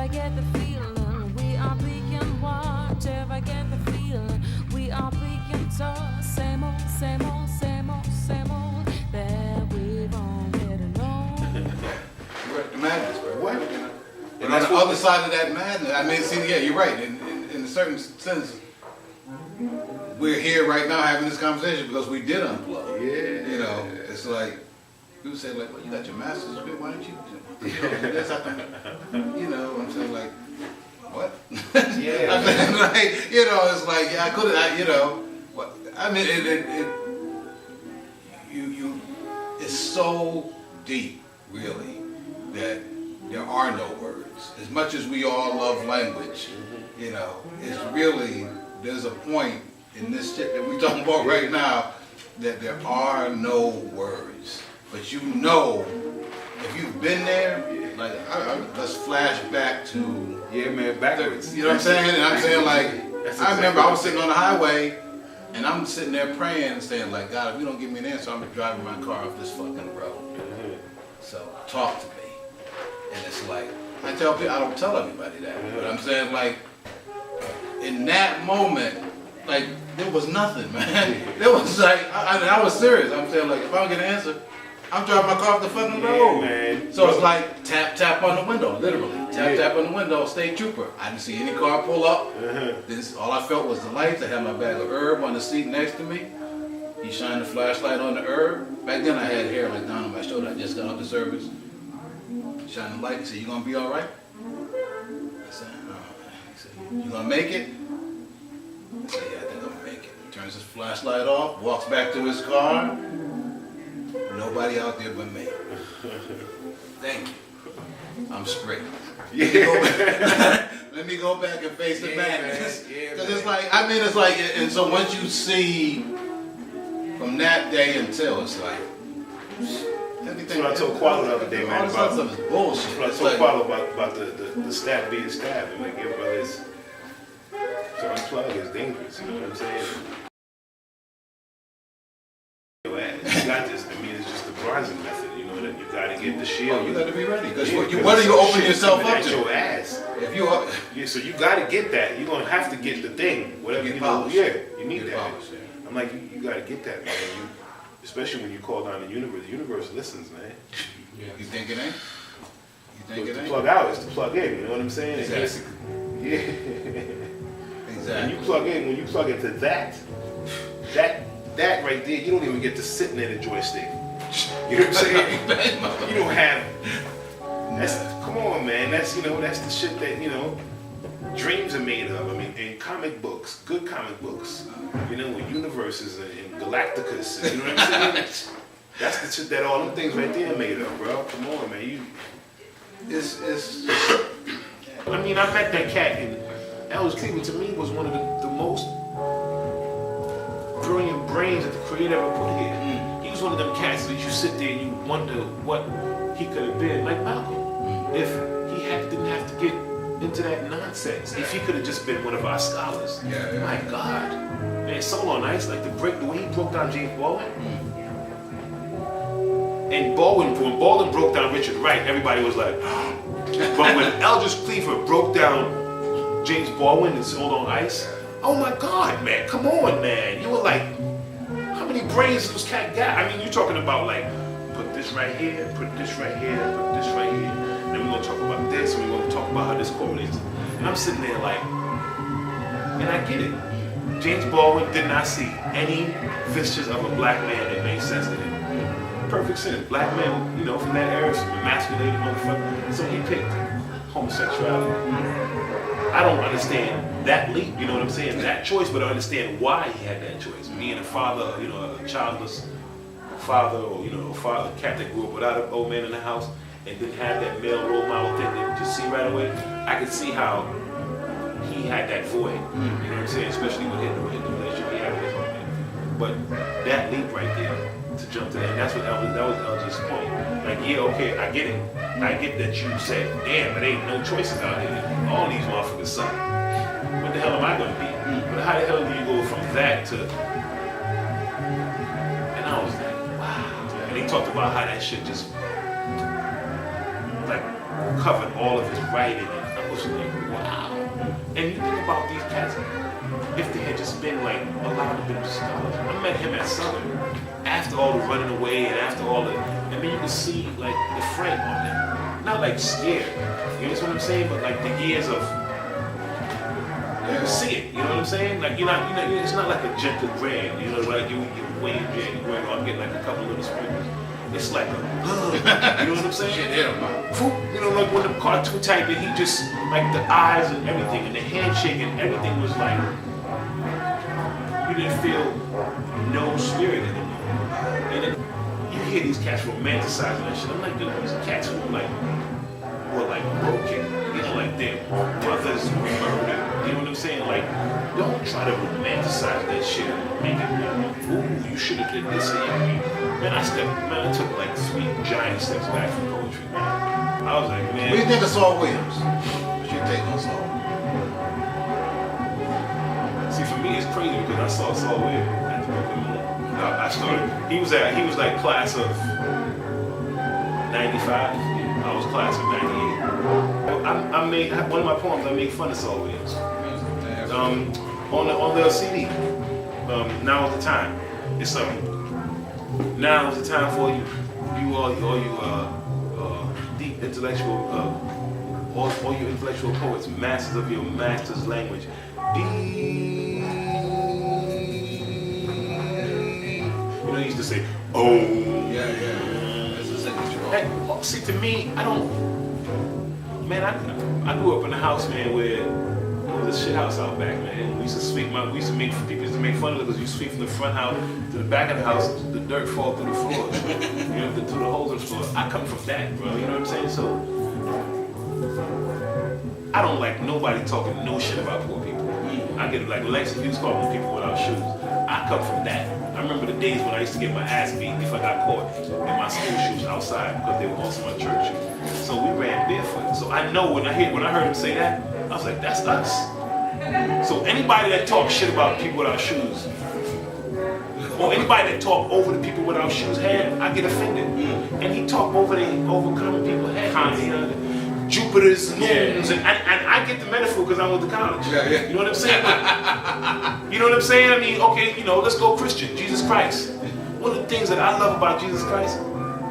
get the feeling we are being watched. If I get the feeling we are being taught. Same old, same old, same old, same old that we've already known. You're right, the madness, bro. What? And on the other side of that madness, I mean, see, yeah, you're right. In a certain sense, we're here right now having this conversation because we did unplug. Yeah. You know, it's like, people say, like, well, you got your master's degree, why don't you do this? You know, I'm saying, like, what? Yeah. I mean, like, you know, it's like, yeah, I could have, you know, what? I mean, it's so deep, really, that there are no words. As much as we all love language, you know, it's really, there's a point in this shit that we're talking about right now that there are no words. But you know, if you've been there, like, let's flash back to, Yeah, man, backwards. you know what I'm saying? And I'm saying, like, I remember I was sitting on the highway and I'm sitting there praying and saying, like, God, if you don't give me an answer, I'm driving my car off this fucking road. So talk to me. And it's like, I tell people, I don't tell everybody that, but I'm saying, like, in that moment, like, there was nothing, man. There was like, I was serious. I'm saying, like, if I don't get an answer, I'm driving my car off the fucking road. Man. So it's like, tap, tap on the window, literally. Tap, tap on the window, state trooper. I didn't see any car pull up. All I felt was the lights. I had my bag of herb on the seat next to me. He shined the flashlight on the herb. Back then I had hair like down on my shoulder. I just got off the service. Shine the light. He said, you gonna be all right? I said, oh. He said, you gonna make it? I said, yeah, I think I'm gonna make it. He turns his flashlight off, walks back to his car. Nobody out there but me. Thank you. I'm straight. Let me go back and face the madness. Because it's like, I mean, it's like, and so once you see from that day until, it's like, everything. That's what I told Qualo the other day, man. All this other stuff is bullshit. That's what I told Qualo about the stab being stabbed. And like, yeah, brothers, to unplug is dangerous, you know what I'm saying? You got this, I mean, it's just the bronzing method, you know, that you gotta get the shield. You gotta be ready. Because what do you open yourself up to? Your ass. If you are, yeah, so you gotta get that. You're gonna have to get the thing. Whatever get you know. polished. Yeah, you need Get that. polished, yeah. I'm like, you gotta get that, man. Especially when you call down the universe. The universe listens, man. you think it ain't? You think it To ain't? plug out is to plug in, you know what I'm saying? Exactly. Yeah. Exactly. When you plug into that right there, you don't even get to sit near the joystick. You know what I'm saying? You don't have. Come on, man. That's that's the shit that dreams are made of. I mean, in comic books, good comic books, with universes and galacticus. You know what I'm saying? That's the shit that all them things right there are made of, bro. Come on, man. It's. I mean, I met that cat, and Elvis Cleveland to me was one of the most brilliant brains that the creator ever put here. He was one of them cats that you sit there and you wonder what he could have been, like Malcolm. If he didn't have to get into that nonsense, if he could have just been one of our scholars. Yeah. My God, man, Soul on Ice, like the way he broke down James Baldwin. And when Baldwin broke down Richard Wright, everybody was like, but when Eldridge Cleaver broke down James Baldwin and Soul on Ice, oh my God, man, come on, man. You were like, how many brains does this cat got? I mean, you're talking about like, put this right here, put this right here, put this right here. Then we're gonna talk about this, and we're gonna talk about how this correlates. And I'm sitting there like, and I get it. James Baldwin did not see any vestiges of a black man that made sense to him. Perfect sense. Black men, from that era, some emasculated motherfucker. So he picked homosexuality. I don't understand that leap, you know what I'm saying? That choice, but I understand why he had that choice. Being a father, a childless father, or a cat that grew up without an old man in the house and didn't have that male role model thing that you just see right away. I could see how he had that void, you know what I'm saying? Especially with the relationship he had with his own man. But that leap right there, to jump to that, and that was Elgis's point. Like, yeah, okay, I get it. I get that you said, damn, there ain't no choices out here. All these motherfuckers suck. What the hell am I gonna be? But how the hell do you go from that to? And I was like, wow. And he talked about how that shit just like covered all of his writing, and I was like, wow. And you think about these cats, if they had just been like allowed to be scholars. I met him at Southern after all the running away and after all the, I mean, you can see like the fright on them. Not like scared, you understand what I'm saying? But like the years of, you can see it, you know what I'm saying? Like you're not, it's not like a gentle grand, you know, like you wave January, I'm getting like a couple little sprinkles. It's like a, you know what I'm saying? Shit, hell, man. You know, like when the cartoon type, and he just, like the eyes and everything, and the handshake and everything was like, you didn't feel no spirit in it. And then you hear these cats romanticizing that shit. I'm like, dude, these cats were like broken, you know, like their brothers were murdered. You know what I'm saying? Like, don't try to romanticize that shit and make it like, ooh, you should have did this. Man, I took like 3 giant steps back from poetry, man. I was like, man. What do you think of Saul Williams? What's your take on Saul? See, for me, it's crazy because I saw Saul Williams at the Brooklyn Moon. I started. He was like class of 95. I was class of 98. I made one of my poems. I made fun of Saul Williams. On the CD. Now is the time. It's now is the time for all you deep intellectual, all you intellectual poets, masters of your master's language. Deep. You know, he used to say, oh. Yeah. That's the signature. See, to me, I grew up in a house, man, where it was a shit house out back, man. We used to sweep people used to make fun of it because you sweep from the front house to the back of the house, the dirt fall through the floor, you know, through the holes in the floor. I come from that, bro, you know what I'm saying? So, I don't like nobody talking no shit about poor people. I get like Lexus used to call them people without shoes. I come from that. I remember the days when I used to get my ass beat if I got caught in my school shoes outside because they were also my church shoes. So we ran barefoot. So I know when I heard him say that, I was like, that's us. So anybody that talks shit about people without shoes, or anybody that talk over the people without shoes head, I get offended. And he talked over common people head. Jupiter's moons, and I get the metaphor because I went to college. Yeah. You know what I'm saying? But, you know what I'm saying? I mean, okay, you know, let's go Christian, Jesus Christ. One of the things that I love about Jesus Christ,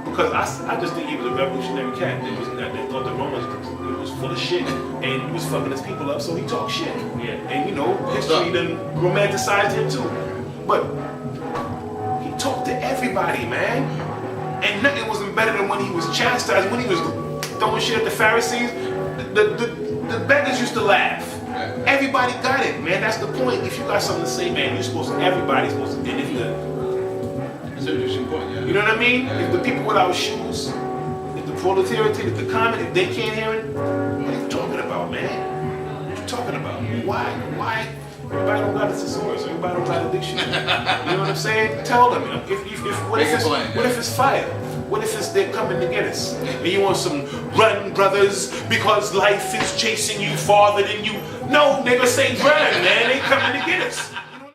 because I just think he was a revolutionary cat that thought the Romans was full of shit and he was fucking his people up, so he talked shit. Yeah. And you know, history then romanticized him too. But he talked to everybody, man. And nothing wasn't better than when he was chastised, when he was throwing shit at the Pharisees, the beggars used to laugh. Everybody got it, man. That's the point. If you got something to say, man, everybody's supposed to, and if you know what I mean? If the people without shoes, if the proletariat, if the common, if they can't hear it, what are you talking about, man? What are you talking about? Why? Everybody don't got a thesaurus. Everybody don't got a dictionary. You know what I'm saying? Tell them. What if it's fire? What if it's they're coming to get us? And you want some run, brothers, because life is chasing you farther than you. No, nigga, say run, man. They coming to get us.